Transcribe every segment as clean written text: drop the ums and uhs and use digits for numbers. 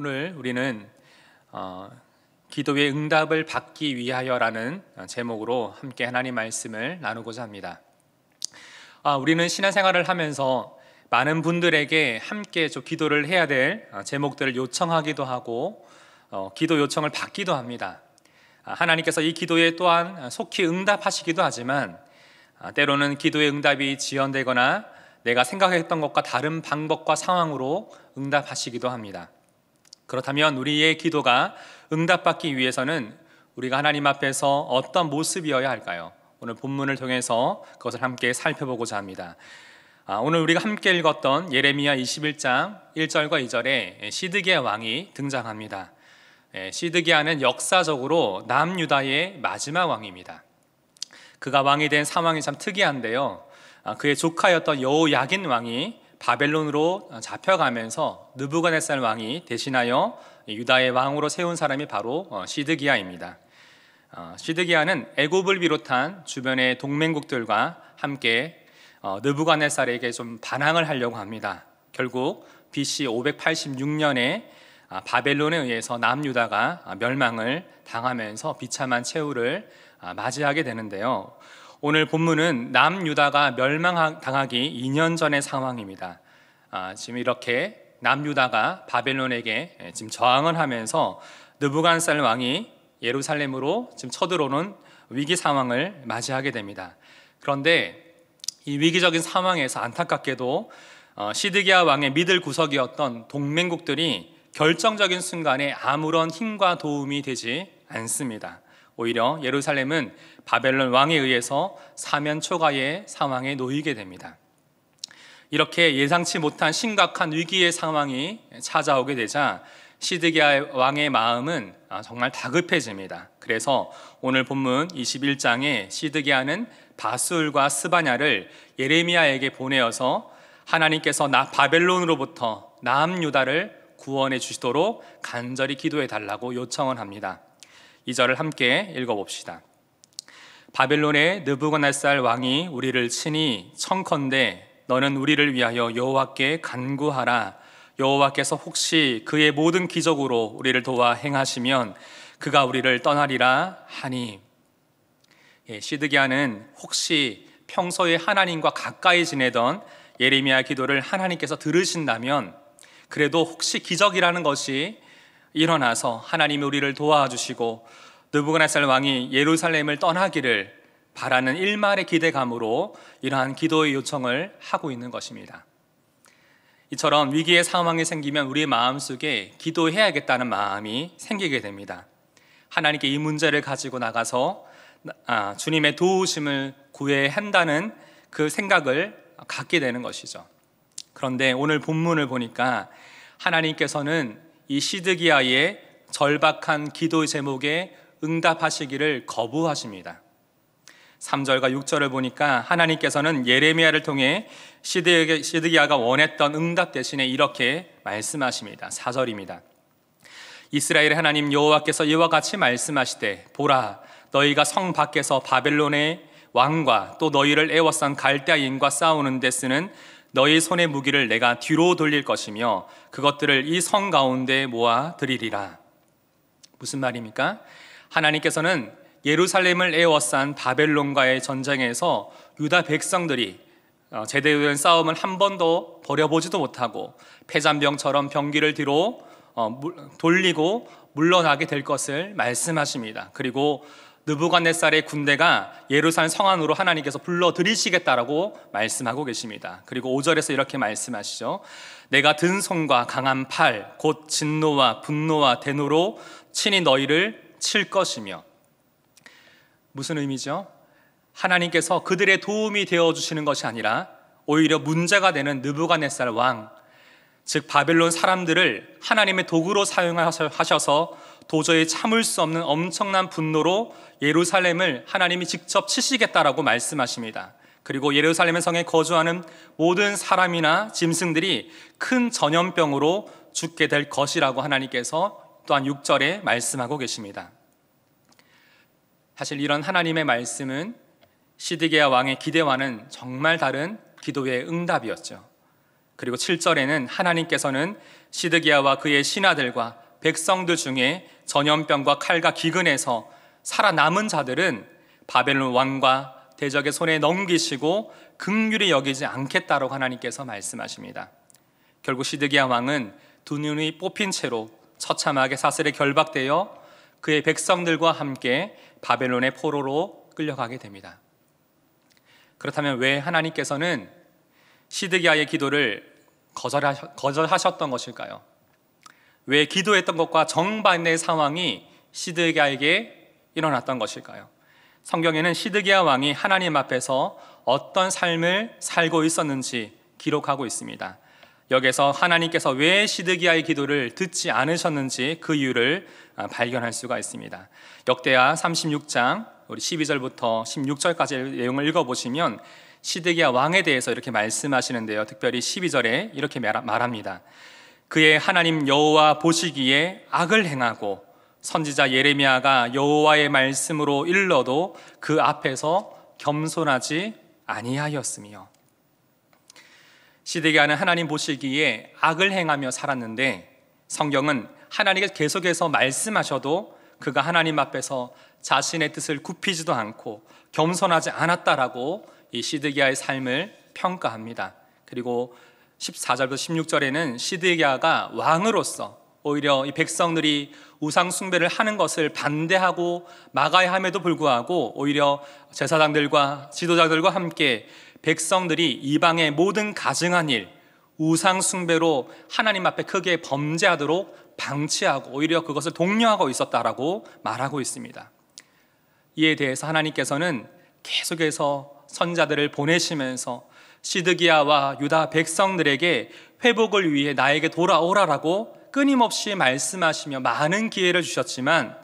오늘 우리는 기도의 응답을 받기 위하여라는 제목으로 함께 하나님 말씀을 나누고자 합니다. 우리는 신앙생활을 하면서 많은 분들에게 함께 좀 기도를 해야 될 제목들을 요청하기도 하고 기도 요청을 받기도 합니다. 하나님께서 이 기도에 또한 속히 응답하시기도 하지만 때로는 기도의 응답이 지연되거나 내가 생각했던 것과 다른 방법과 상황으로 응답하시기도 합니다. 그렇다면 우리의 기도가 응답받기 위해서는 우리가 하나님 앞에서 어떤 모습이어야 할까요? 오늘 본문을 통해서 그것을 함께 살펴보고자 합니다. 오늘 우리가 함께 읽었던 예레미야 21장 1절과 2절에 시드기야 왕이 등장합니다. 시드기야는 역사적으로 남유다의 마지막 왕입니다. 그가 왕이 된 상황이 참 특이한데요. 그의 조카였던 여호야긴 왕이 바벨론으로 잡혀가면서 느부갓네살 왕이 대신하여 유다의 왕으로 세운 사람이 바로 시드기야입니다. 시드기야는 애굽을 비롯한 주변의 동맹국들과 함께 느부갓네살에게 좀 반항을 하려고 합니다. 결국 BC 586년에 바벨론에 의해서 남유다가 멸망을 당하면서 비참한 최후를 맞이하게 되는데요. 오늘 본문은 남유다가 멸망당하기 2년 전의 상황입니다. 지금 이렇게 남유다가 바벨론에게 지금 저항을 하면서 느부갓네살 왕이 예루살렘으로 지금 쳐들어오는 위기 상황을 맞이하게 됩니다. 그런데 이 위기적인 상황에서 안타깝게도 시드기야 왕의 믿을 구석이었던 동맹국들이 결정적인 순간에 아무런 힘과 도움이 되지 않습니다. 오히려 예루살렘은 바벨론 왕에 의해서 사면 초가의 상황에 놓이게 됩니다. 이렇게 예상치 못한 심각한 위기의 상황이 찾아오게 되자 시드기야 왕의 마음은 정말 다급해집니다. 그래서 오늘 본문 21장에 시드기야는 바술과 스바냐를 예레미야에게 보내어서 하나님께서 바벨론으로부터 남유다를 구원해 주시도록 간절히 기도해 달라고 요청을 합니다. 2절을 함께 읽어봅시다. 바벨론의 느부갓네살 왕이 우리를 치니 청컨대 너는 우리를 위하여 여호와께 간구하라. 여호와께서 혹시 그의 모든 기적으로 우리를 도와 행하시면 그가 우리를 떠나리라 하니. 시드기야는 혹시 평소에 하나님과 가까이 지내던 예레미야 기도를 하나님께서 들으신다면 그래도 혹시 기적이라는 것이 일어나서 하나님이 우리를 도와주시고 느부갓네살 왕이 예루살렘을 떠나기를 바라는 일말의 기대감으로 이러한 기도의 요청을 하고 있는 것입니다. 이처럼 위기의 상황이 생기면 우리의 마음속에 기도해야겠다는 마음이 생기게 됩니다. 하나님께 이 문제를 가지고 나가서 주님의 도우심을 구해야 한다는 그 생각을 갖게 되는 것이죠. 그런데 오늘 본문을 보니까 하나님께서는 이 시드기야의 절박한 기도 제목에 응답하시기를 거부하십니다. 3절과 6절을 보니까 하나님께서는 예레미야를 통해 시드기야가 원했던 응답 대신에 이렇게 말씀하십니다. 4절입니다. 이스라엘의 하나님 여호와께서 이와 같이 말씀하시되 보라 너희가 성 밖에서 바벨론의 왕과 또 너희를 애워싼 갈대아인과 싸우는 데 쓰는 너희 손의 무기를 내가 뒤로 돌릴 것이며 그것들을 이 성 가운데 모아 드리리라. 무슨 말입니까? 하나님께서는 예루살렘을 에워싼 바벨론과의 전쟁에서 유다 백성들이 제대로 된 싸움을 한 번도 벌여보지도 못하고 패잔병처럼 병기를 뒤로 돌리고 물러나게 될 것을 말씀하십니다. 그리고 느부갓네살의 군대가 예루살렘 성 안으로 하나님께서 불러들이시겠다라고 말씀하고 계십니다. 그리고 5절에서 이렇게 말씀하시죠. 내가 든 손과 강한 팔 곧 진노와 분노와 대노로 친히 너희를 칠 것이며. 무슨 의미죠? 하나님께서 그들의 도움이 되어주시는 것이 아니라 오히려 문제가 되는 느부갓네살 왕, 즉 바벨론 사람들을 하나님의 도구로 사용하셔서 도저히 참을 수 없는 엄청난 분노로 예루살렘을 하나님이 직접 치시겠다라고 말씀하십니다. 그리고 예루살렘 성에 거주하는 모든 사람이나 짐승들이 큰 전염병으로 죽게 될 것이라고 하나님께서 또한 6절에 말씀하고 계십니다. 사실 이런 하나님의 말씀은 시드기야 왕의 기대와는 정말 다른 기도의 응답이었죠. 그리고 7절에는 하나님께서는 시드기야와 그의 신하들과 백성들 중에 전염병과 칼과 기근에서 살아남은 자들은 바벨론 왕과 대적의 손에 넘기시고 긍휼히 여기지 않겠다라고 하나님께서 말씀하십니다. 결국 시드기야 왕은 두 눈이 뽑힌 채로 처참하게 사슬에 결박되어 그의 백성들과 함께 바벨론의 포로로 끌려가게 됩니다. 그렇다면 왜 하나님께서는 시드기야의 기도를 거절하셨던 것일까요? 왜 기도했던 것과 정반대의 상황이 시드기야에게 일어났던 것일까요? 성경에는 시드기야 왕이 하나님 앞에서 어떤 삶을 살고 있었는지 기록하고 있습니다. 여기서 하나님께서 왜 시드기야의 기도를 듣지 않으셨는지 그 이유를 발견할 수가 있습니다. 역대하 36장 우리 12절부터 16절까지 내용을 읽어보시면 시드기야 왕에 대해서 이렇게 말씀하시는데요. 특별히 12절에 이렇게 말합니다. 그의 하나님 여호와 보시기에 악을 행하고 선지자 예레미야가 여호와의 말씀으로 일러도 그 앞에서 겸손하지 아니하였으며. 시드기야는 하나님 보시기에 악을 행하며 살았는데 성경은 하나님께서 계속해서 말씀하셔도 그가 하나님 앞에서 자신의 뜻을 굽히지도 않고 겸손하지 않았다라고 이 시드기야의 삶을 평가합니다. 그리고 14절부터 16절에는 시드기야가 왕으로서 오히려 이 백성들이 우상 숭배를 하는 것을 반대하고 막아야 함에도 불구하고 오히려 제사장들과 지도자들과 함께 백성들이 이방의 모든 가증한 일, 우상 숭배로 하나님 앞에 크게 범죄하도록 방치하고 오히려 그것을 독려하고 있었다라고 말하고 있습니다. 이에 대해서 하나님께서는 계속해서 선자들을 보내시면서 시드기야와 유다 백성들에게 회복을 위해 나에게 돌아오라라고 끊임없이 말씀하시며 많은 기회를 주셨지만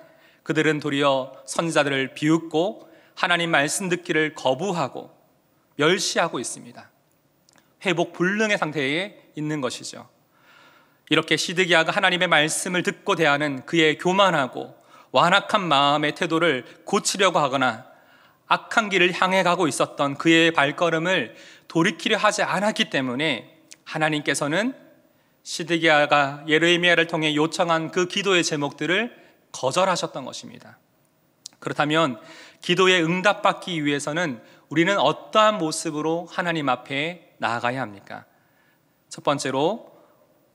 그들은 도리어 선지자들을 비웃고 하나님 말씀 듣기를 거부하고 멸시하고 있습니다. 회복 불능의 상태에 있는 것이죠. 이렇게 시드기야가 하나님의 말씀을 듣고 대하는 그의 교만하고 완악한 마음의 태도를 고치려고 하거나 악한 길을 향해 가고 있었던 그의 발걸음을 돌이키려 하지 않았기 때문에 하나님께서는 시드기야가 예레미야를 통해 요청한 그 기도의 제목들을 거절하셨던 것입니다. 그렇다면 기도에 응답받기 위해서는 우리는 어떠한 모습으로 하나님 앞에 나아가야 합니까? 첫 번째로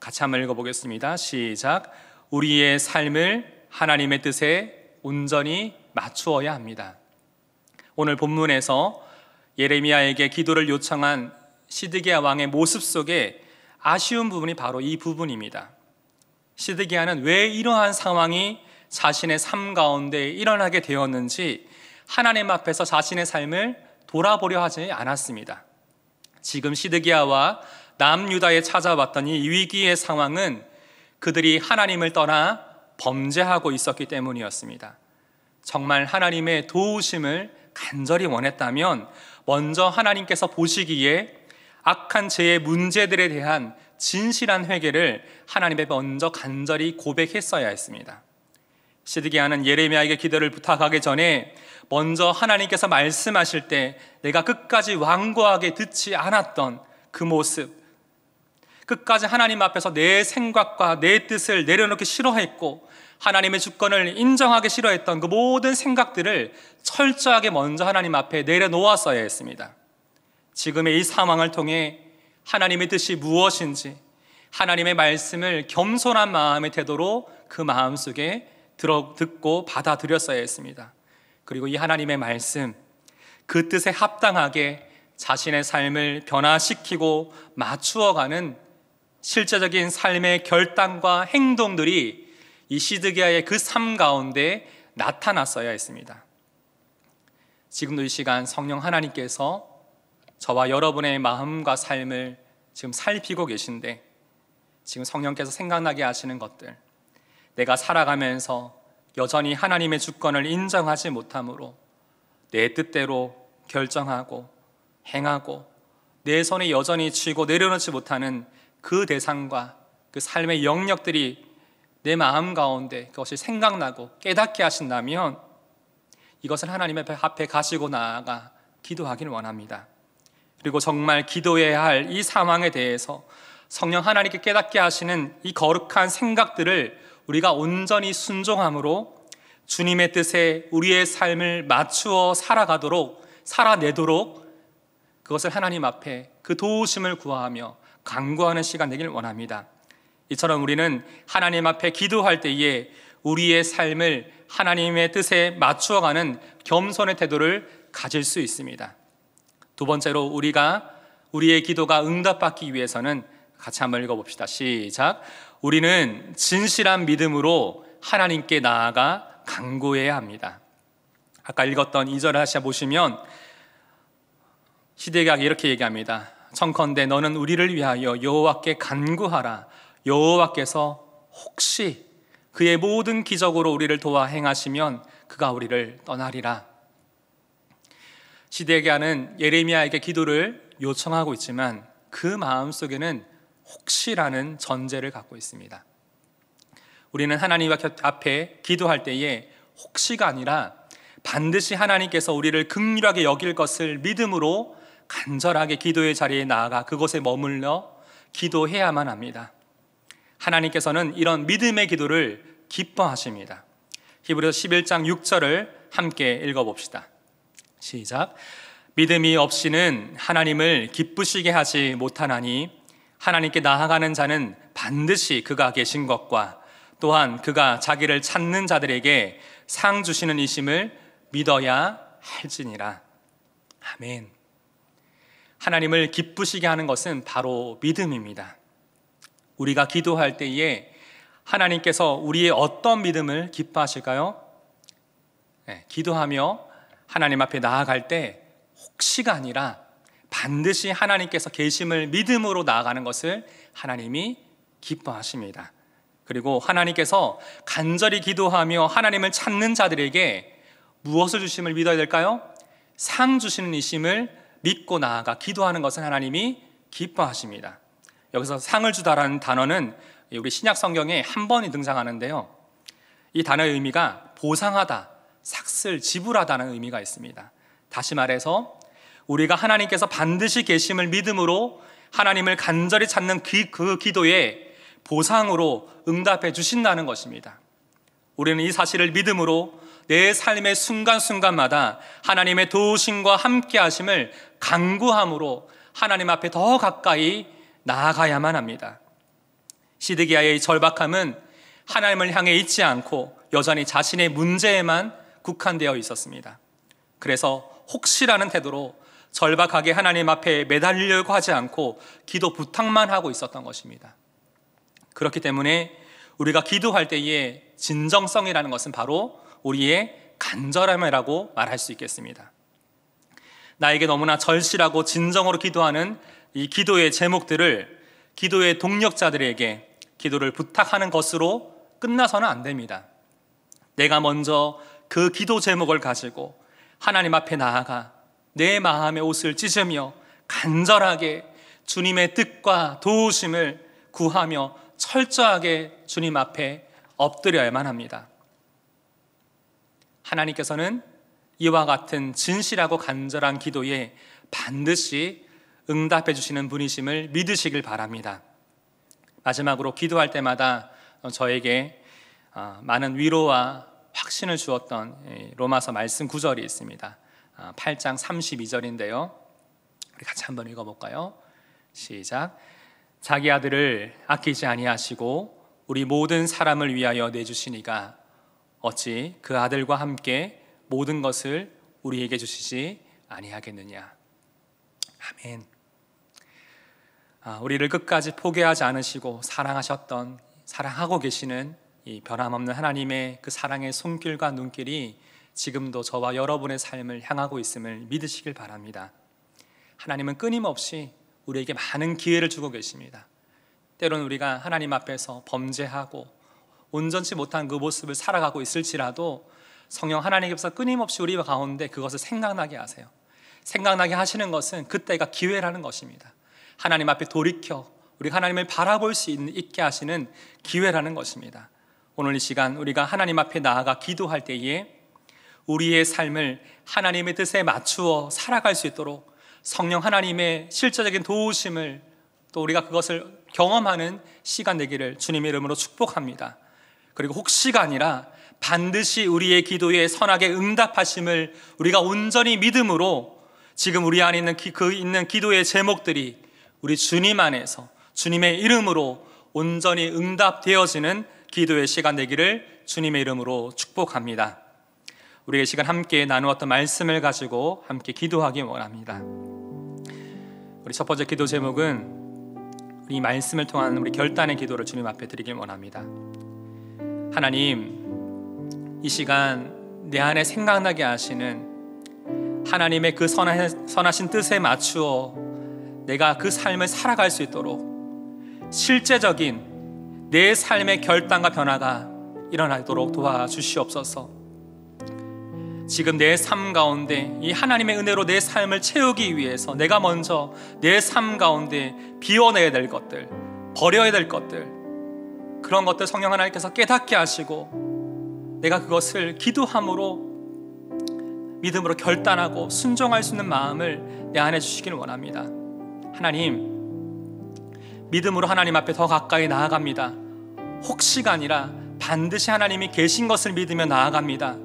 같이 한번 읽어보겠습니다. 시작. 우리의 삶을 하나님의 뜻에 온전히 맞추어야 합니다. 오늘 본문에서 예레미야에게 기도를 요청한 시드기야 왕의 모습 속에 아쉬운 부분이 바로 이 부분입니다. 시드기야는 왜 이러한 상황이 자신의 삶 가운데 일어나게 되었는지 하나님 앞에서 자신의 삶을 돌아보려 하지 않았습니다. 지금 시드기야와 남유다에 찾아왔던 이 위기의 상황은 그들이 하나님을 떠나 범죄하고 있었기 때문이었습니다. 정말 하나님의 도우심을 간절히 원했다면 먼저 하나님께서 보시기에 악한 죄의 문제들에 대한 진실한 회개를 하나님께 먼저 간절히 고백했어야 했습니다. 시드기야는 예레미야에게 기도를 부탁하기 전에 먼저 하나님께서 말씀하실 때 내가 끝까지 완고하게 듣지 않았던 그 모습, 끝까지 하나님 앞에서 내 생각과 내 뜻을 내려놓기 싫어했고 하나님의 주권을 인정하기 싫어했던 그 모든 생각들을 철저하게 먼저 하나님 앞에 내려놓았어야 했습니다. 지금의 이 상황을 통해 하나님의 뜻이 무엇인지 하나님의 말씀을 겸손한 마음의 태도로 그 마음속에 듣고 받아들였어야 했습니다. 그리고 이 하나님의 말씀, 그 뜻에 합당하게 자신의 삶을 변화시키고 맞추어가는 실제적인 삶의 결단과 행동들이 이 시드기야의 그 삶 가운데 나타났어야 했습니다. 지금도 이 시간 성령 하나님께서 저와 여러분의 마음과 삶을 지금 살피고 계신데 지금 성령께서 생각나게 하시는 것들, 내가 살아가면서 여전히 하나님의 주권을 인정하지 못함으로 내 뜻대로 결정하고 행하고 내 손에 여전히 쥐고 내려놓지 못하는 그 대상과 그 삶의 영역들이 내 마음 가운데 그것이 생각나고 깨닫게 하신다면 이것을 하나님의 앞에 가지고 나아가 기도하기를 원합니다. 그리고 정말 기도해야 할 이 상황에 대해서 성령 하나님께 깨닫게 하시는 이 거룩한 생각들을 우리가 온전히 순종함으로 주님의 뜻에 우리의 삶을 맞추어 살아내도록 그것을 하나님 앞에 그 도우심을 구하며 간구하는 시간 되길 원합니다. 이처럼 우리는 하나님 앞에 기도할 때에 우리의 삶을 하나님의 뜻에 맞추어가는 겸손의 태도를 가질 수 있습니다. 두 번째로 우리의 기도가 응답받기 위해서는 같이 한번 읽어봅시다. 시작. 우리는 진실한 믿음으로 하나님께 나아가 간구해야 합니다. 아까 읽었던 2절을 다시 보시면 시대각이 이렇게 얘기합니다. 청컨대 너는 우리를 위하여 여호와께 간구하라. 여호와께서 혹시 그의 모든 기적으로 우리를 도와 행하시면 그가 우리를 떠나리라. 시대각은 예레미야에게 기도를 요청하고 있지만 그 마음속에는 혹시라는 전제를 갖고 있습니다. 우리는 하나님 앞에 기도할 때에 혹시가 아니라 반드시 하나님께서 우리를 긍휼하게 여길 것을 믿음으로 간절하게 기도의 자리에 나아가 그곳에 머물러 기도해야만 합니다. 하나님께서는 이런 믿음의 기도를 기뻐하십니다. 히브리서 11장 6절을 함께 읽어봅시다. 시작. 믿음이 없이는 하나님을 기쁘시게 하지 못하나니 하나님께 나아가는 자는 반드시 그가 계신 것과 또한 그가 자기를 찾는 자들에게 상 주시는 이심을 믿어야 할지니라. 아멘. 하나님을 기쁘시게 하는 것은 바로 믿음입니다. 우리가 기도할 때에 하나님께서 우리의 어떤 믿음을 기뻐하실까요? 기도하며 하나님 앞에 나아갈 때 혹시가 아니라 반드시 하나님께서 계심을 믿음으로 나아가는 것을 하나님이 기뻐하십니다. 그리고 하나님께서 간절히 기도하며 하나님을 찾는 자들에게 무엇을 주심을 믿어야 될까요? 상 주시는 이심을 믿고 나아가 기도하는 것을 하나님이 기뻐하십니다. 여기서 상을 주다라는 단어는 우리 신약 성경에 한 번이 등장하는데요, 이 단어의 의미가 보상하다, 삭슬, 지불하다는 의미가 있습니다. 다시 말해서 우리가 하나님께서 반드시 계심을 믿음으로 하나님을 간절히 찾는 그 기도에 보상으로 응답해 주신다는 것입니다. 우리는 이 사실을 믿음으로 내 삶의 순간순간마다 하나님의 도우심과 함께 하심을 간구함으로 하나님 앞에 더 가까이 나아가야만 합니다. 시드기야의 절박함은 하나님을 향해 있지 않고 여전히 자신의 문제에만 국한되어 있었습니다. 그래서 혹시라는 태도로 절박하게 하나님 앞에 매달리려고 하지 않고 기도 부탁만 하고 있었던 것입니다. 그렇기 때문에 우리가 기도할 때의 진정성이라는 것은 바로 우리의 간절함이라고 말할 수 있겠습니다. 나에게 너무나 절실하고 진정으로 기도하는 이 기도의 제목들을 기도의 동력자들에게 기도를 부탁하는 것으로 끝나서는 안 됩니다. 내가 먼저 그 기도 제목을 가지고 하나님 앞에 나아가 내 마음의 옷을 찢으며 간절하게 주님의 뜻과 도우심을 구하며 철저하게 주님 앞에 엎드려야만 합니다. 하나님께서는 이와 같은 진실하고 간절한 기도에 반드시 응답해 주시는 분이심을 믿으시길 바랍니다. 마지막으로 기도할 때마다 저에게 많은 위로와 확신을 주었던 로마서 말씀 구절이 있습니다. 8장 32절인데요 우리 같이 한번 읽어볼까요? 시작. 자기 아들을 아끼지 아니하시고 우리 모든 사람을 위하여 내주시니가 어찌 그 아들과 함께 모든 것을 우리에게 주시지 아니하겠느냐. 아멘. 우리를 끝까지 포기하지 않으시고 사랑하고 계시는 이 변함없는 하나님의 그 사랑의 손길과 눈길이 지금도 저와 여러분의 삶을 향하고 있음을 믿으시길 바랍니다. 하나님은 끊임없이 우리에게 많은 기회를 주고 계십니다. 때로는 우리가 하나님 앞에서 범죄하고 온전치 못한 그 모습을 살아가고 있을지라도 성령 하나님께서 끊임없이 우리 가운데 그것을 생각나게 하세요. 생각나게 하시는 것은 그때가 기회라는 것입니다. 하나님 앞에 돌이켜 우리 하나님을 바라볼 수 있게 하시는 기회라는 것입니다. 오늘 이 시간 우리가 하나님 앞에 나아가 기도할 때에 우리의 삶을 하나님의 뜻에 맞추어 살아갈 수 있도록 성령 하나님의 실제적인 도우심을 또 우리가 그것을 경험하는 시간 되기를 주님의 이름으로 축복합니다. 그리고 혹시가 아니라 반드시 우리의 기도에 선하게 응답하심을 우리가 온전히 믿음으로 지금 우리 안에 있는 있는 기도의 제목들이 우리 주님 안에서 주님의 이름으로 온전히 응답되어지는 기도의 시간 되기를 주님의 이름으로 축복합니다. 우리의 시간 함께 나누었던 말씀을 가지고 함께 기도하기 원합니다. 우리 첫 번째 기도 제목은 이 말씀을 통한 우리 결단의 기도를 주님 앞에 드리길 원합니다. 하나님, 이 시간 내 안에 생각나게 하시는 하나님의 그 선하신 뜻에 맞추어 내가 그 삶을 살아갈 수 있도록 실제적인 내 삶의 결단과 변화가 일어나도록 도와주시옵소서. 지금 내 삶 가운데 이 하나님의 은혜로 내 삶을 채우기 위해서 내가 먼저 내 삶 가운데 비워내야 될 것들, 버려야 될 것들, 그런 것들 성령 하나님께서 깨닫게 하시고 내가 그것을 기도함으로 믿음으로 결단하고 순종할 수 있는 마음을 내 안에 주시기를 원합니다. 하나님, 믿음으로 하나님 앞에 더 가까이 나아갑니다. 혹시가 아니라 반드시 하나님이 계신 것을 믿으며 나아갑니다.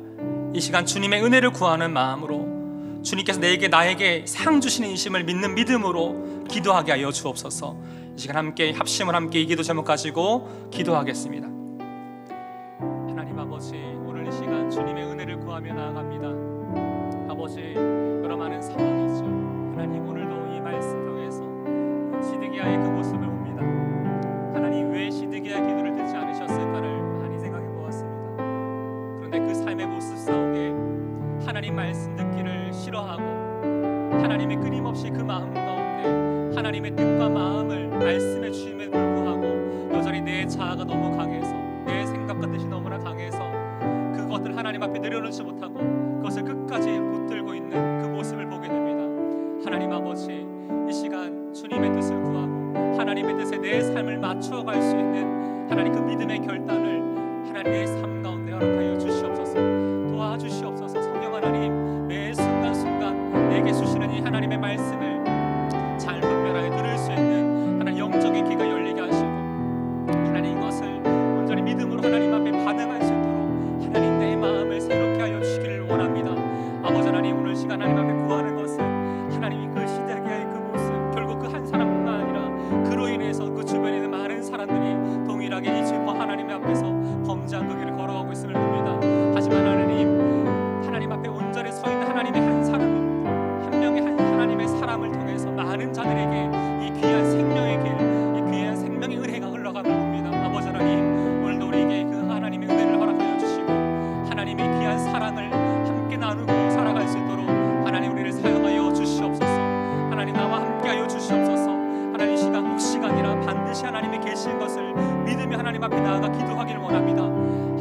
이 시간 주님의 은혜를 구하는 마음으로 주님께서 나에게 상 주시는 이심을 믿는 믿음으로 기도하게 하여 주옵소서. 이 시간 함께 합심을 함께 이 기도 제목 가지고 기도하겠습니다. 하나님 아버지, 오늘 이 시간 주님의 은혜를 구하며 나아갑니다. 아버지, 여러 많은 상황이 있죠. 하나님, 오늘도 이 말씀 통해서 시드기야의 그 모습을 봅니다. 하나님, 왜 시드기야 기도를 듣지 않으셨을까를 많이 생각해 보았습니다. 그런데 그 삶의 모습 속에 하나님 말씀 듣기를 싫어하고 하나님의 끊임없이 그 마음 가운데 하나님의 뜻과 마음을 말씀해 주심에 불구하고 여전히 내 자아가 너무 강해서 내 생각과 뜻이 너무나 강해서 그것을 하나님 앞에 내려놓지 못하고 그것을 끝까지 붙들고 있는 그 모습을 보게 됩니다. 하나님 아버지, 이 시간 주님의 뜻을 구하고 하나님의 뜻에 내 삶을 맞추어 갈 수 있는 하나님 그 믿음의 결단을 하나님의 삶 가운데 허락하여 주시옵소서. 도와주시옵소서. 성령 하나님, 매 순간순간 내게 주시는 이 하나님의 말씀을 잘 분별하여 들을 수 있는 하나님 영적인 귀가 열리게 하시고 하나님 이것을 온전히 믿음으로 하나님 앞에 반응할 수 있도록 하나님 내 마음을 새롭게 하여 주시기를 원합니다. 아버지 하나님, 오늘 시간 하나님 앞에 구하는 것은 하나님이 그 시드기야의 그 모습, 결국 그 한 사람뿐만 아니라 그로 인해서 그 주변에 있는 많은 사람들이 동일하게 이 죄와 하나님 앞에서 범죄한 그 길을 걸어가고 있음을 봅니다. 하지만 하나님 앞에 온전히 서 있는 하나님의 한 사람, 한 명의 하나님의 사람을 통해서 많은 자들에게 이 귀한 생명의 길, 이 귀한 생명의 은혜가 흘러가는 겁니다. 아버지 하나님, 오늘도 우리에게 그 하나님의 은혜를 허락하여 주시고 하나님의 귀한 사랑을 함께 나누고 살아갈 수 있도록 하나님 우리를 사용하여 주시옵소서. 하나님 나와 함께하여 주시옵소서. 하나님 이 시간 혹시가 아니라 반드시 하나님의 계신 것을 믿으며 하나님 앞에 나아가 기도하기를 원합니다.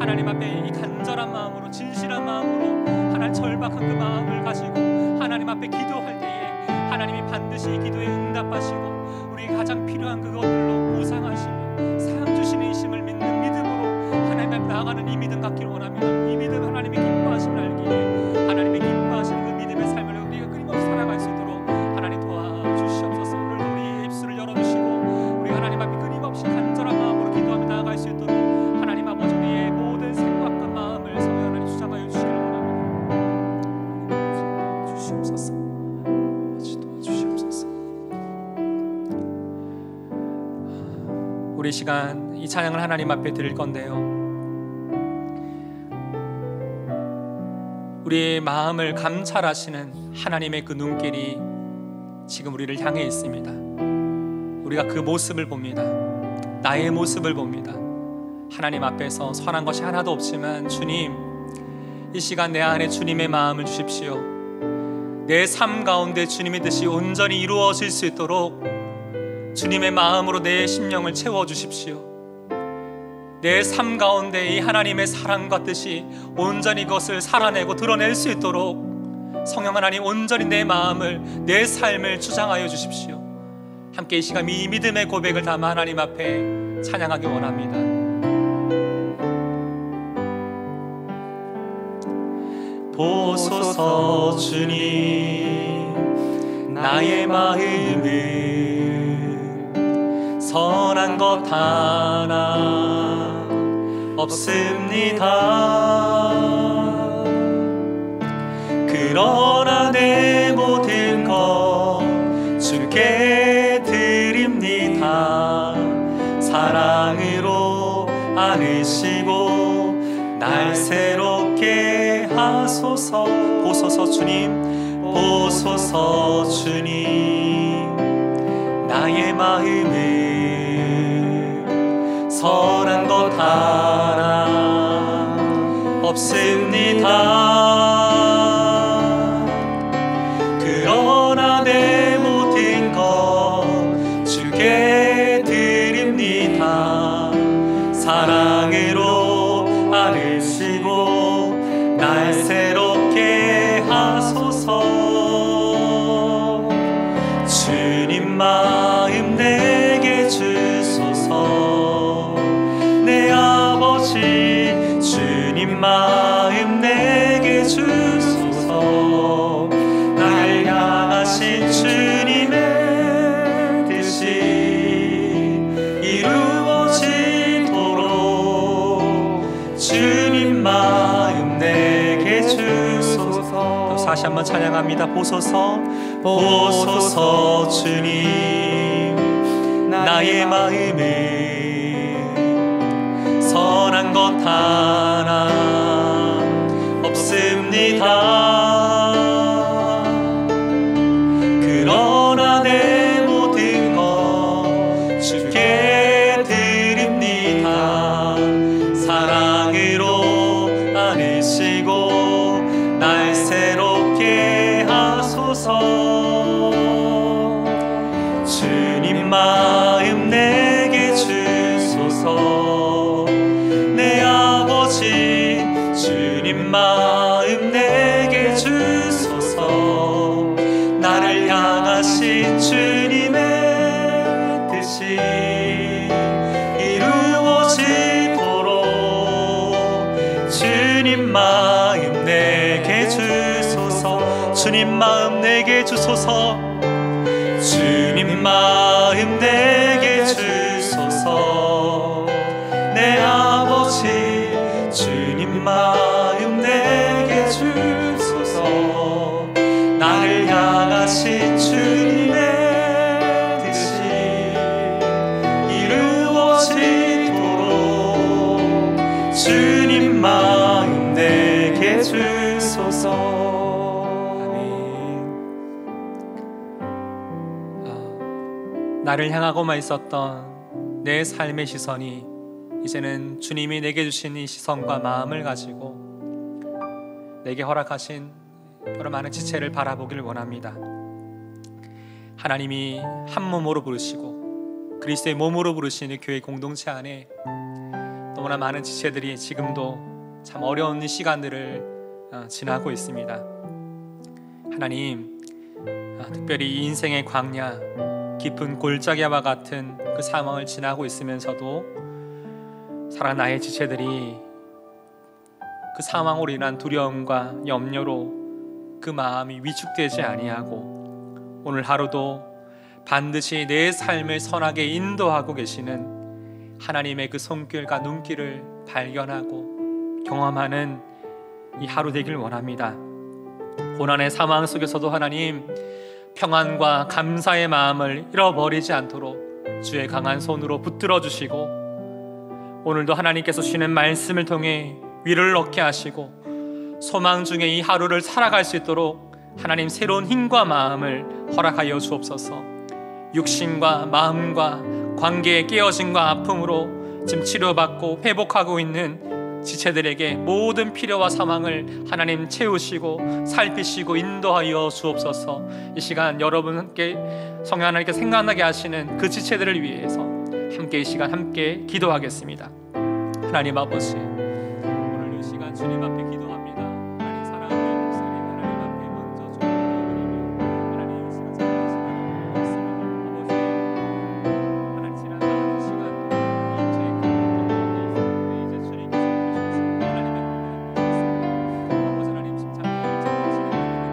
하나님 앞에 이 간절한 마음으로, 진실한 마음으로 하나님 절박한 그 마음을 가지고 하나님 앞에 기도할 때에 하나님이 반드시 이 기도에 응답하시고 우리에게 가장 필요한 그것들로 보상하시며 상 주시는 이심을 믿는 믿음으로 하나님 앞에 나아가는 이 믿음 갖기를 원합니다. 이 믿음 하나님의 기뻐하심을 알기에 하나님의 기뻐하시는 그 믿음의 삶을 우리가 끊임없이 살아갈 수 있도록 하나님 도와주시옵소서. 오늘도 우리의 입술을 열어주시고 우리 하나님 앞에 끊임없이 간절한 마음으로 기도하며 나아갈 수 있도록 하나님 아버지 우리의 모든 생각과 마음을 성령 하나님 주장하여 주시기를 원합니다. 주시옵소서. 도와주시옵소서. 우리 시간 이 찬양을 하나님 앞에 드릴 건데요, 우리의 마음을 감찰하시는 하나님의 그 눈길이 지금 우리를 향해 있습니다. 우리가 그 모습을 봅니다. 나의 모습을 봅니다. 하나님 앞에서 선한 것이 하나도 없지만 주님, 이 시간 내 안에 주님의 마음을 주십시오. 내 삶 가운데 주님의 뜻이 온전히 이루어질 수 있도록 주님의 마음으로 내 심령을 채워주십시오. 내 삶 가운데 이 하나님의 사랑과 뜻이 온전히 그것을 살아내고 드러낼 수 있도록 성령 하나님 온전히 내 마음을, 내 삶을 주장하여 주십시오. 함께 이 시간 이 믿음의 고백을 담아 하나님 앞에 찬양하기 원합니다. 보소서 주님, 나의 마음을 선한 것 하나 없습니다. 그러나 내 모든 것 주께 드립니다. 사랑으로 안으시고 날 새롭게 하소서. 보소서 주님, 보소서 주님, 나의 마음을 선한 것 하나 없습니다. 그러나 내 모든 것 주께 드립니다. 사랑으로 안으시고 날 새롭게 하소서. 주님 마음 내게 주소서. 내 아버지 주님 마음 내게 주소서. 날 향하신 주님의 뜻이 이루어지도록 주님 마음 내게 주소서. 또 다시 한번 찬양합니다. 보소서, 보소서 주님, 나의 마음을 선한 것 하나 없습니다. 그러나 내 모든 것 주께 드립니다. 사랑으로 안으시고 날 새롭게 하소서. 주님 마음 내게 주소서. 내 아버지 주님 마음 내게 주소서. 나를 향하신 주님의 뜻이 이루어지도록 주님 마음 내게 주소서. 주님 마음 내게 주소서. 주님 마음 내게 주소서. 내 아버지 주님 마음 내게 주소서. 나를 향하신 주님의 뜻이 이루어지도록 주님 마음 내게 주소서. 나를 향하고만 있었던 내 삶의 시선이 이제는 주님이 내게 주신 이 시선과 마음을 가지고 내게 허락하신 여러 많은 지체를 바라보기를 원합니다. 하나님이 한 몸으로 부르시고 그리스도의 몸으로 부르시는 교회 공동체 안에 너무나 많은 지체들이 지금도 참 어려운 시간들을 지나고 있습니다. 하나님, 특별히 이 인생의 광야, 깊은 골짜기와 같은 그 상황을 지나고 있으면서도 사랑하는 나의 지체들이 그 상황으로 인한 두려움과 염려로 그 마음이 위축되지 아니하고 오늘 하루도 반드시 내 삶을 선하게 인도하고 계시는 하나님의 그 손길과 눈길을 발견하고 경험하는 이 하루 되길 원합니다. 고난의 상황 속에서도 하나님, 평안과 감사의 마음을 잃어버리지 않도록 주의 강한 손으로 붙들어 주시고 오늘도 하나님께서 주시는 말씀을 통해 위를 얻게 하시고 소망 중에 이 하루를 살아갈 수 있도록 하나님 새로운 힘과 마음을 허락하여 주옵소서. 육신과 마음과 관계의 깨어짐과 아픔으로 지금 치료받고 회복하고 있는 지체들에게 모든 필요와 상황을 하나님 채우시고 살피시고 인도하여 주옵소서. 이 시간 여러분께 성령 하나님께 생각나게 하시는 그 지체들을 위해서 함께 이 시간 함께 기도하겠습니다. 하나님 아버지, 오늘 이 시간 주님 앞에 기도합니다. 하나님 사랑하는 목사님 하나님 앞에 먼저 주님을 하나님 이 시간 잘하시는 말씀을 아버지 하나님 지나가는 시간 이제 이제 주님께서 부르셨습니다. 하나님의 아버지 하나님 칭찬을 전하시는 하나님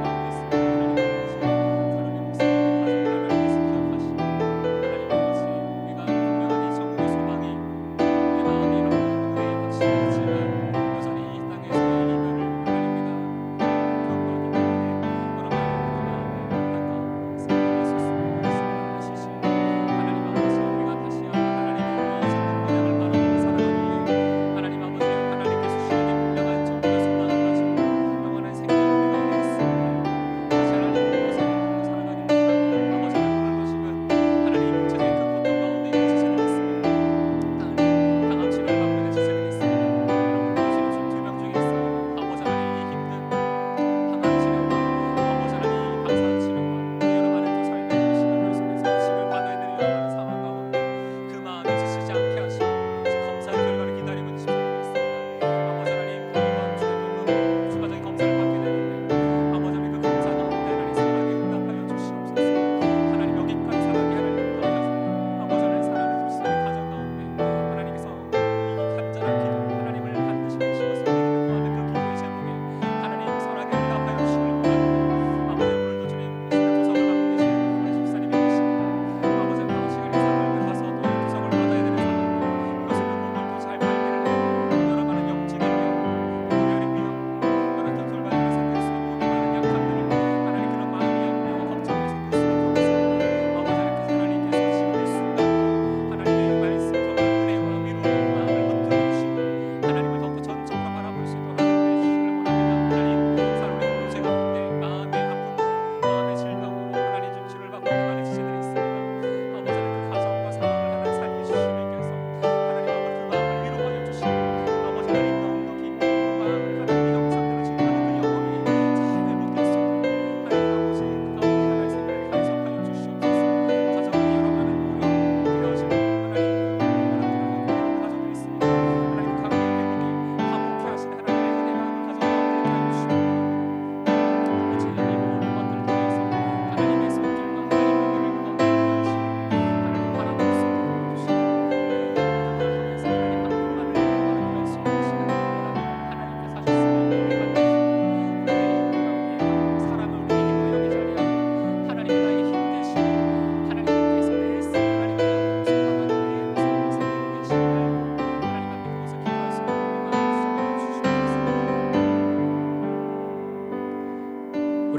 목사님 가정을 하나님께서 기억하시고 하나님 아버지 우리가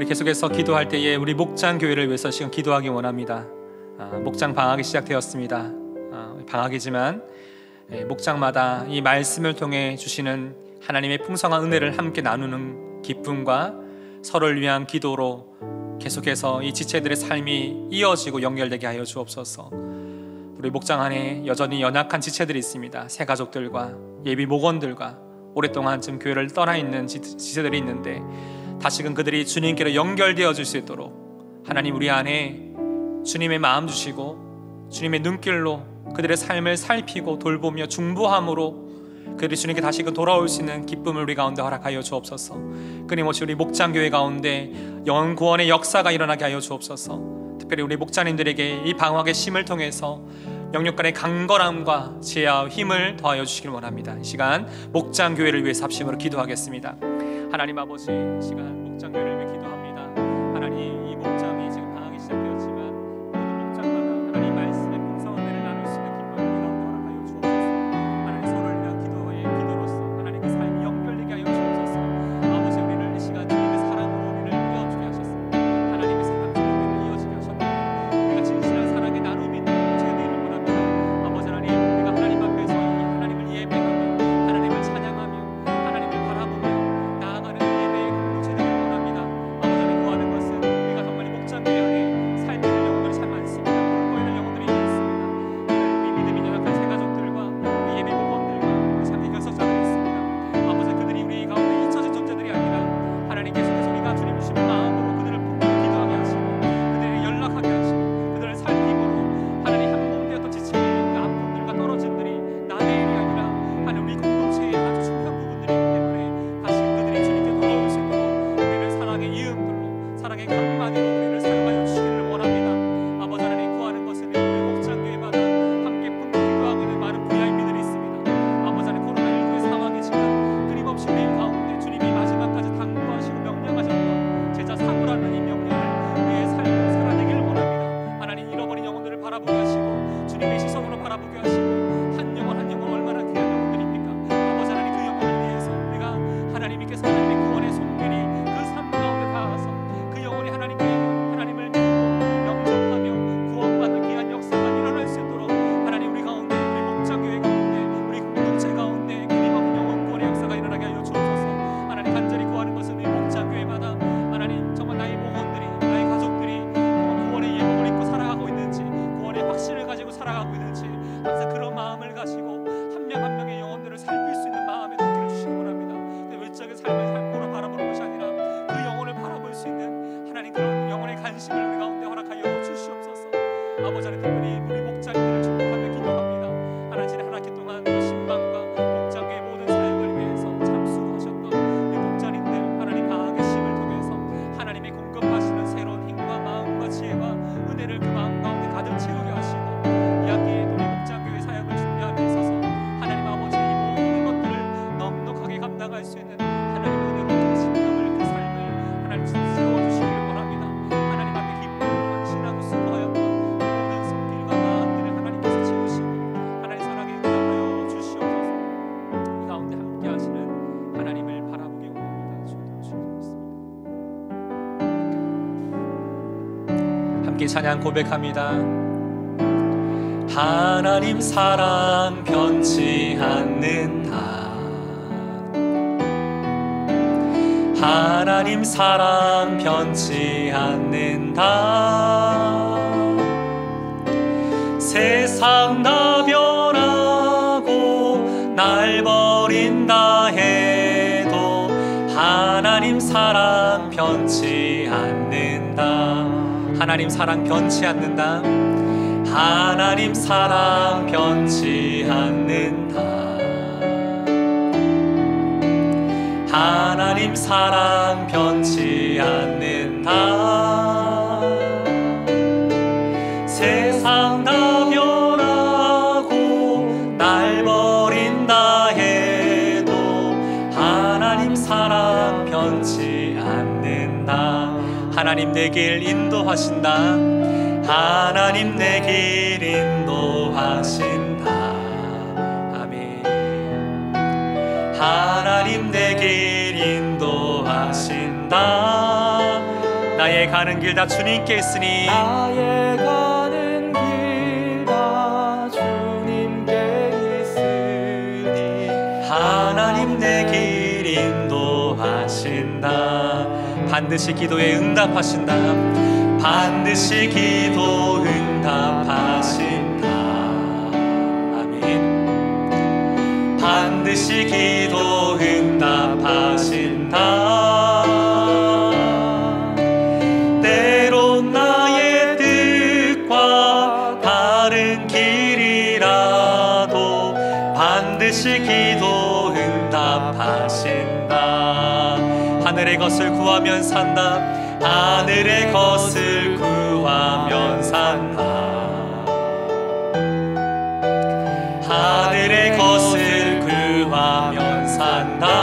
우리 계속해서 기도할 때에 우리 목장 교회를 위해서 지금 기도하기 원합니다. 목장 방학이 시작되었습니다. 방학이지만 목장마다 이 말씀을 통해 주시는 하나님의 풍성한 은혜를 함께 나누는 기쁨과 서로를 위한 기도로 계속해서 이 지체들의 삶이 이어지고 연결되게 하여 주옵소서. 우리 목장 안에 여전히 연약한 지체들이 있습니다. 새 가족들과 예비 목원들과 오랫동안 좀 교회를 떠나 있는 지체들이 있는데 다시금 그들이 주님께로 연결되어 줄 수 있도록 하나님 우리 안에 주님의 마음 주시고 주님의 눈길로 그들의 삶을 살피고 돌보며 중보함으로 그들이 주님께 다시금 돌아올 수 있는 기쁨을 우리 가운데 허락하여 주옵소서. 끊임없이 우리 목장교회 가운데 영혼 구원의 역사가 일어나게 하여 주옵소서. 특별히 우리 목자님들에게 이 방학의 심을 통해서 영육간의 강건함과 지혜와 힘을 더하여 주시길 원합니다. 이 시간 목장교회를 위해 합심으로 기도하겠습니다. 하나님 아버지, 이 시간 목장교회를 위해 기도합니다. 하나님, 이 목장이 지금 방학이 시작되었지만 모든 목장마다 하나님 말씀의 풍성한 은혜를 나눌 수 있는 기쁨을 우리 가운데 허락하여 주옵소서. 하나님 서로를 위한 기도로서 하나님 그 삶이 연결되게 하여 주옵소서. 아버지, 우리를 이 시간 주님의 사랑으로 우리를 이어주게 하셨습니다. 하나님의 사랑으로 우리를 이어지게 하셨는데 우리가 진실한 사랑의 나눔이 있는 공동체가 되기를 원합니다. 아버지 하나님, 우리가 하나님 앞에서 이 하나님을 예배하며 하나님을 찬양하며 하나님을 바라보며 나아가는 예배의 공동체가 되기를 원합니다. 아버지 하나님, 구하는 것은 우리가 정말 이 목장교회 안에 살게 될 영혼들이 참 많습니다. 돌보이는 영혼들이 있습니다. 우리 믿음이 연약한 새 가족들과 우리 예배 목원들과 우리 참된 결석자들이 있습니다. 아버지, 그들이 우리 가운데 잊혀진 존재들이 아니라 하나님 계속해서 우리가 주님 주시는 마음으로 그들을 품고 기도하게 하시고 그들에게 연락하게 하시고 그들을 살피므로 하나님 한 몸 되었던 지체의 그 아픔들과 떨어짐들이 남의 일이 아니라 하나님 우리 공동체의 아주 중요한 부분들이기 때문에 다시 그들이 주님께 돌아올 수 있도록 우리를 사랑의 이음들로 사랑의 강만으로 우리를 사용하여 주시기를 원합니다. 아버지 하나님, 구하는 것은 우리 목장교회마다 함께 품고 기도하고 있는 많은 VIP들이 있습니다. 아버지 하나님, 코로나19의 상황이지만 끊임없이 우리 가운데 주님이 마지막까지 당부하시고 명령하셨던 제자 삼으라는 이 명령을 우리의 삶으로 살아내기를 원합니다. 하나님, 잃어버린 영혼들을 바라보게 하시고 주님의 시선으로 바라보게 하시고 한 영혼 한 영혼 얼마나 귀한 영혼들입니까? 아버지 하나님, 그 영혼을 위해서 우리가 하나님께서 하나님의 구원의 손길이 그 삶 가운데 닿아서 그 영혼이 하나님을 믿고 영접하며 구원받는 귀한 역사가 일어날 수 있도록 하나님 우리 가운데, 우리 목장교회 가운데, 우리 공동체 가운데 끊임없는 영혼 구원의 역사가 일어나게 하여 주옵소서. 하나님, 간절히 구하는 것은 우리 목장교회마다 하나님 정말 나의 목원들이, 나의 가족들이 구원의 예복을 입고 살아가고 있는지, 구원의 확신을 가지고 살아가고 있는지 항상 그런 마음을 가지고 한 명 한 명의 영혼들을 살필 수 있는 마음의 눈길을 주시기 원합니다. 외적인 삶을 살포로 바라보는 것이 아니라 그 영혼을 바라볼 수 있는 하나님 그런 영혼의 관심을 우리 가운데 허락하여 주시옵소서. 아버지 하나님, 특별히 우리 목장들을 축복하며 기도합니다. 하나님, 지난 한 학기 동안 그 신방과 목장의 모든 사역을 위해서 참수하셨던 우리 목자님들, 하나님 방학의 심을 통해서 하나님의 공급하시는 새로운 힘과 마음과 지혜와 은혜를 그 마음 가운데 가득 채우게 하시고 이 학기에 우리 목장교회 사역을 준비하며 있어서 하나님 아버지 이 모든 것들을 넉넉하게 감당할 수 있는 하나님의 은혜로 신감을 그 삶을 하나님 세워주시기를 원합니다. 하나님 앞에 기쁨으로 헌신하고 수고하였던 모든 손길과 마음들을 하나님께서 채우시고 하나님 사랑에 응답하여 주시옵소서. 이 가운데 함께 하시는 하나님을 바라보게 원합니다. 주옵소서. 함께 찬양 고백합니다. 하나님 사랑 변치 않는다. 하나님 사랑 변치 않는다. 세상 나변하고 날 버린다 해도 하나님 사랑 변치 않는다. 하나님 사랑 변치 않는다. 하나님 사랑 변치 않는다. 하나님 사랑 변치 않는다. 세상 나변하고 날 버린다 해도 하나님 사랑 변치 않는다. 하나님 내 길 인도하신다. 하나님 내 길 인도하신다. 아멘. 하나님 내 길 인도하신다. 나의 가는 길 다 주님께 있으니 나의 가는 길 다 주님께 있으니 하나님 내 길 인도하신다. 반드시 기도에 응답하신다. 반드시 기도 응답하신다. 아멘. 반드시 기도 응답하신다. 때론 나의 뜻과 다른 길이라도 반드시 기도 응답하신다. 하늘의 것을 구하면 산다. 하늘의 것을 구하면 산다. 하늘의 것을 구하면 산다.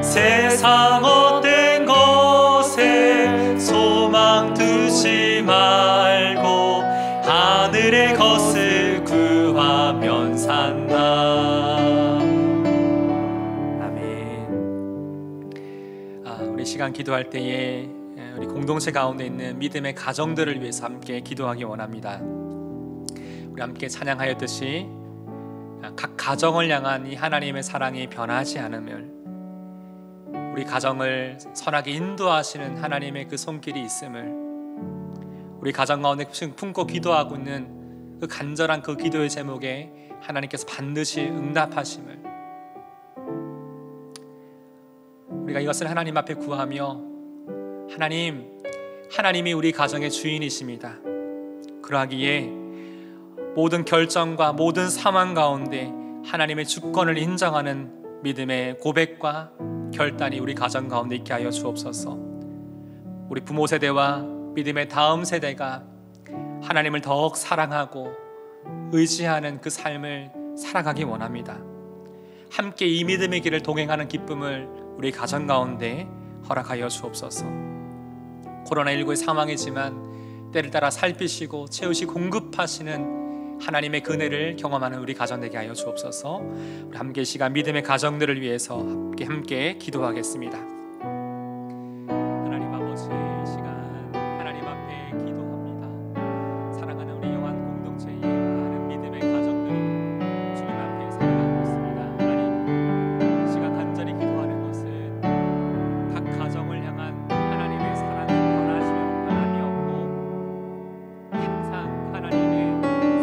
세상 어떤 것에 소망 두지 말고 하늘의 것을 구하면 산다. 우리 시간 기도할 때에 우리 공동체 가운데 있는 믿음의 가정들을 위해서 함께 기도하기 원합니다. 우리 함께 찬양하였듯이 각 가정을 향한 이 하나님의 사랑이 변하지 않으면 우리 가정을 선하게 인도하시는 하나님의 그 손길이 있음을 우리 가정 가운데 품고 기도하고 있는 그 간절한 그 기도의 제목에 하나님께서 반드시 응답하심을 우리가 이것을 하나님 앞에 구하며 하나님이 우리 가정의 주인이십니다. 그러하기에 모든 결정과 모든 상황 가운데 하나님의 주권을 인정하는 믿음의 고백과 결단이 우리 가정 가운데 있게 하여 주옵소서. 우리 부모 세대와 믿음의 다음 세대가 하나님을 더욱 사랑하고 의지하는 그 삶을 살아가기 원합니다. 함께 이 믿음의 길을 동행하는 기쁨을 우리 가정 가운데 허락하여 주옵소서. 코로나19의 상황이지만 때를 따라 살피시고 채우시고 공급하시는 하나님의 그네를 경험하는 우리 가정 되게 하여 주옵소서. 우리 함께 시간 믿음의 가정들을 위해서 함께 기도하겠습니다. 하나님 아버지, 시간 하나님 앞에 기도합니다. 사랑하는 우리 영안 공동체의 많은 믿음의 가정들이 주님 앞에 살아가고 있습니다. 하나님, 시간 간절히 기도하는 것은 각 가정을 향한 하나님의 사랑을 변하시며 변함이 없고 항상 하나님의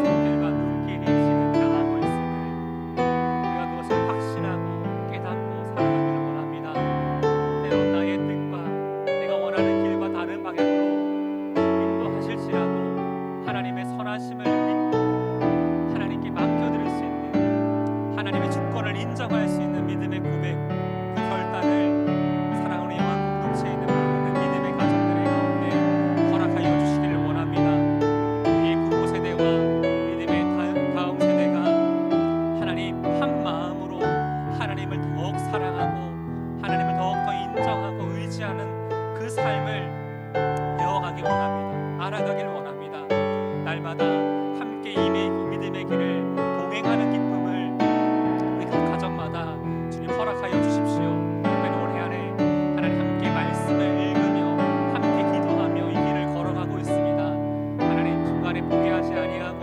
손길과 눈길이 지금 향하고 있음을 우리가 그것을 확신하고 깨닫고 살아가기를 원합니다. 때론 나의 뜻과 내가 원하는 길과 다른 방향으로 인도하실지라도 하나님의 선하심을 믿고 하나님께 맡겨드릴 수 있는 하나님의 주권을 인정할 수 있는 믿음의 고백, 그 결단을 사랑하는 영한 공동체에 있는 많은 믿음의 가정들의 가운데 허락하여 주시기를 원합니다. 우리의 부모 세대와 믿음의 다음 세대가 하나님 한 마음으로 하나님을 더욱 사랑하고 하나님을 더욱더 인정하고 의지하는 그 삶을 배워가길 원합니다. 알아가길 원합니다. 날마다 함께 이 믿음의 길을 동행하는 기쁨을 우리 각 가정마다 주님 허락하여 주십시오. 특별히 올해 안에 하나님 함께 말씀을 읽으며 함께 기도하며 이 길을 걸어가고 있습니다. 하나님 중간에 포기하지 아니하고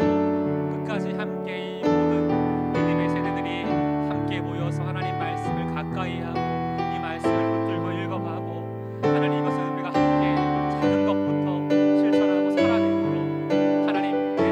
끝까지 함께 이 모든 믿음의 세대들이 함께 모여서 하나님 말씀을 가까이 하고 이 말씀을 붙들고 읽어가고 하나님 이것을 우리가 함께 작은 것부터 실천하고 살아내므로 하나님 내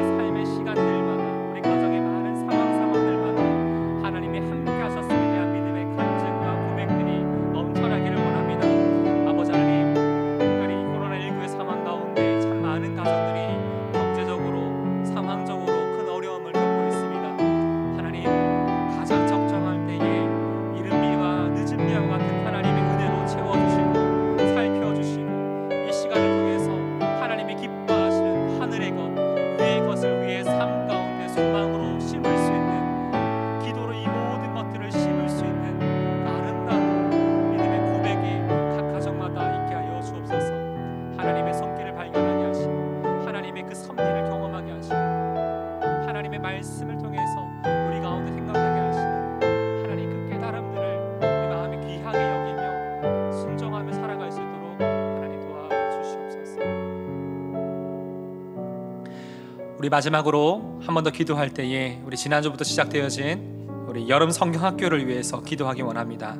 우리 마지막으로 한 번 더 기도할 때에 우리 지난주부터 시작되어진 우리 여름 성경학교를 위해서 기도하기 원합니다.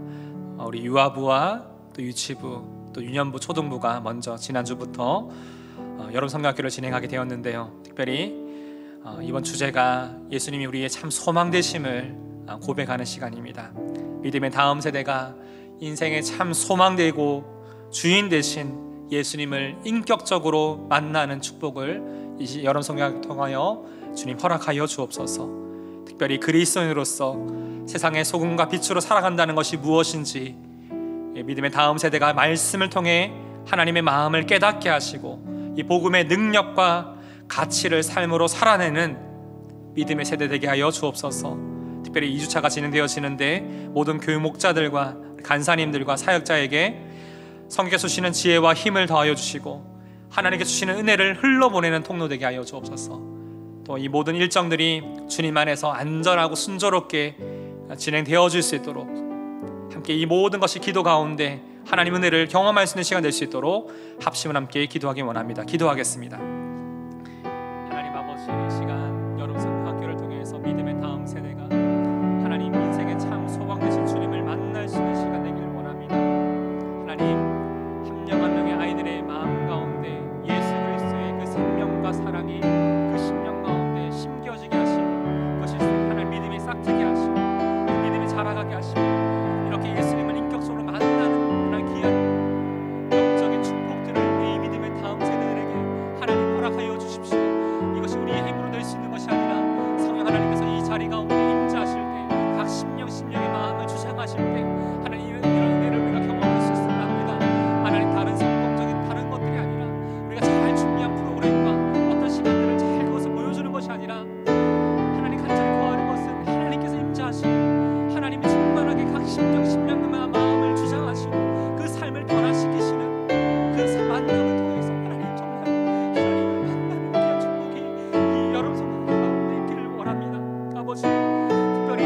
우리 유아부와 또 유치부 또 유년부 초등부가 먼저 지난주부터 여름 성경학교를 진행하게 되었는데요. 특별히 이번 주제가 예수님이 우리의 참 소망 되심을 고백하는 시간입니다. 믿음의 다음 세대가 인생의 참 소망되고 주인 되신 예수님을 인격적으로 만나는 축복을 이 여름 성경학을 통하여 주님 허락하여 주옵소서. 특별히 그리스도인으로서 세상의 소금과 빛으로 살아간다는 것이 무엇인지 믿음의 다음 세대가 말씀을 통해 하나님의 마음을 깨닫게 하시고 이 복음의 능력과 가치를 삶으로 살아내는 믿음의 세대 되게 하여 주옵소서. 특별히 2주차가 진행되어지는데 모든 교육 목자들과 간사님들과 사역자에게 성경에서 주시는 지혜와 힘을 더하여 주시고 하나님께 주시는 은혜를 흘러보내는 통로 되게 하여 주옵소서. 또 이 모든 일정들이 주님 안에서 안전하고 순조롭게 진행되어질 수 있도록 함께 이 모든 것이 기도 가운데 하나님 은혜를 경험할 수 있는 시간 될 수 있도록 합심을 함께 기도하기 원합니다. 기도하겠습니다. 하나님 아버지, 이 시간 여름 성경학교를 통해서 믿음의 다음 세대가 하나님 인생의 참 소망 되신 주님을 만날 수 있는 시간 되기를 원합니다. 하나님 한 명 한 명의 아이들의 마음 가운데 예수 그리스도의 그 생명과 사랑이 그 심령 가운데 심겨지게 하시고 그것이 하나님 믿음이 싹트게 하시고 그 믿음이 자라가게 하시고 이렇게 예수님을 인격적으로 만나는 하나님 귀한 영적인 축복들을 이 믿음의 다음 세대들에게 하나님 허락하여 주십시오. 이것이 우리의 힘으로 낼 수 있는 것이 아니라 성령 하나님께서 이 자리 가운데 임재하실 때 각 심령의 마음을 주장하실 때 하나님 이런 은혜를 우리가 경험할 수 있습니다. 하나님 다른 성공적인 다른 것들이 아니라 우리가 잘 준비한 프로그램과 어떤 시간들을 잘 그것을 보여주는 것이 아니라 하나님 간절히 구하는 것은 하나님께서 임재하시고 하나님이 충만하게 각 심령의 마음을 주장하시고 그 삶을 변화시키시는 그 만남을 통해서 하나님 정말 하나님을 만나는 귀한 축복이 이 여름 성경 가운데 있기를 원합니다. 아버지, 특별히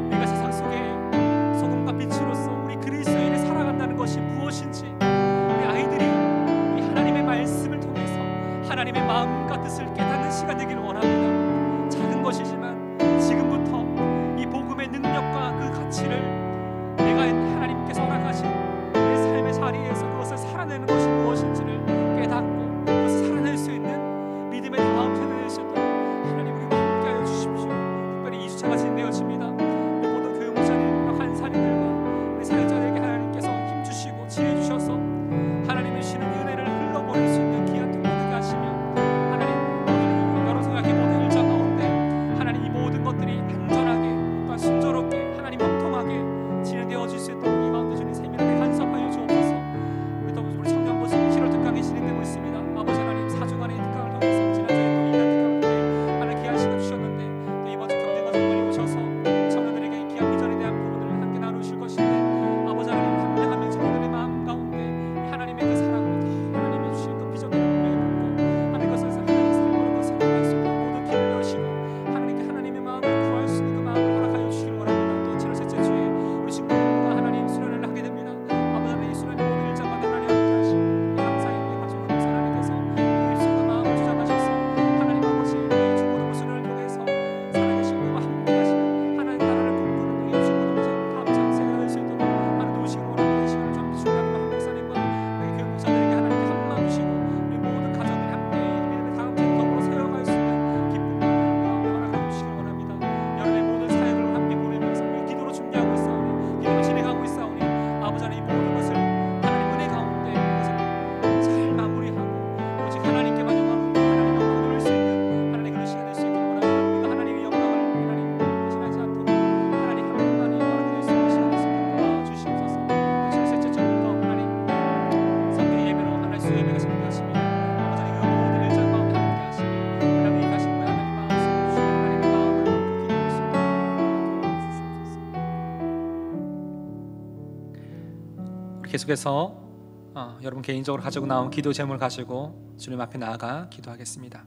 우리가 세상 속에 소금과 빛으로서 우리 그리스도인이 살아간다는 것이 무엇인지 우리 아이들이 이 하나님의 말씀을 통해서 하나님의 마음과 뜻을 깨닫는 시간 되기를 원합니다. 작은 것이지만 지금부터 이 복음의 능력과 그 가치를 내가 하나님께서 허락하신 내 삶의 자리에서 그것을 살아내는 것이 무엇인지를 깨닫고 그것을 살아낼 수 있는 믿음의 다음 세대 될 수 있도록 하나님 우리와 함께하여 주십시오. 특별히 2주차가 진행되어집니다. 우리 모든 교육 목사님과 간사님들과 우리 사역자들에게 하나님께서 힘주시고 지혜 주셔서 하나님의 주시는 은혜를 흘러보낼 수 있는 귀한 통로 되게 하시며 하나님 모든 여러 성약의 모든 일정 가운데 하나님 이 모든 것들이 안전하게 또 순조롭게 하나님 형통하게 진행되어질 수 있도록 이 가운데 주님 세밀하게 간섭하여 주옵소서. 우리 또 우리 청년부 7월 특강이 진행되고 있습니다. 아버지 하나님 4주간의 특강을 통해서 지난주에 또 2년 특강을 통해 하나님 귀한 시간 주셨는데 또 이번 주 경쟁과 선물이 오셔서 청년들에게 이 귀한 비전에 대한 부분들을 함께 나누실 것인데 아버지 하나님 한 명 한 명 청년들의 마음 가운데 이 하나님의 그 사랑으로 더 하나님이 주신 그 비전을 분명히 붙고 하나님 것을 하나님의 삶으로 그 생각할 수 있는 모든 길을 여시고 하나님께 하나님의 마음을 구할 수 있는 그 마음을 허락하여 주시길 원합니다. 또 7월 셋째 주에 우리 친구들과 하나님 수련을 하게 됩니다. 아버지 하나님 이 수련의 모든 일정과 하나님 함께 하시고 감사의 우리 박종훈 목사 하나님께서 그 입술과 마음을 주장하셔서 하나님 아버지 이 중고등부 수련을 통해서 살아계신 분과 함께 하시고 하나님 나라를 꿈꾸는 이 중고등부 다음 세대가 될 수 있도록 하나님 도우시길 원합니다. 이 시간을 좀 준비하는 한 목사님과 우리 교육 목사들에게 하나님께 한 마음 주시고 우리 모든 가정들이 함께 믿음의 다음 세대 덕으로 세워갈 수 있는 기쁨과 허락하여 주시길 원합니다. 여름의 모든 사역을 함께 보내면서 우리 기도로 준비하고 있사오니 기도로 진행하고 있사오니 아버지 하나님 이 모든 것을 하나님 은혜 가운데 잘 마무리하고 오직 하나님께만 영광을 하나님 영광을 돌릴 수 있는 하나님 그런 시간 될 수 있기를 원합니다. 우리가 하나님의 영광을 하나님 대신하지 않도록 하나님 한 분만이 영광을 드릴 수 있는 시간 될 수 있도록 도와주시옵소서. 7월 셋째 주부터 하나님 성경 예배로 하나님 수 예배가 시작되었습니다. 아버지 하나님 그 모든 일정 가운데 함께 하시고 하나님 이 가신 후에 하나님 마음 쓰고 하나님의 마음을 얻고 기도할 수 있도록 도와주시옵소서. 우리 계속해서 여러분 개인적으로 가지고 나온 기도 제목을 가지고 주님 앞에 나아가 기도하겠습니다.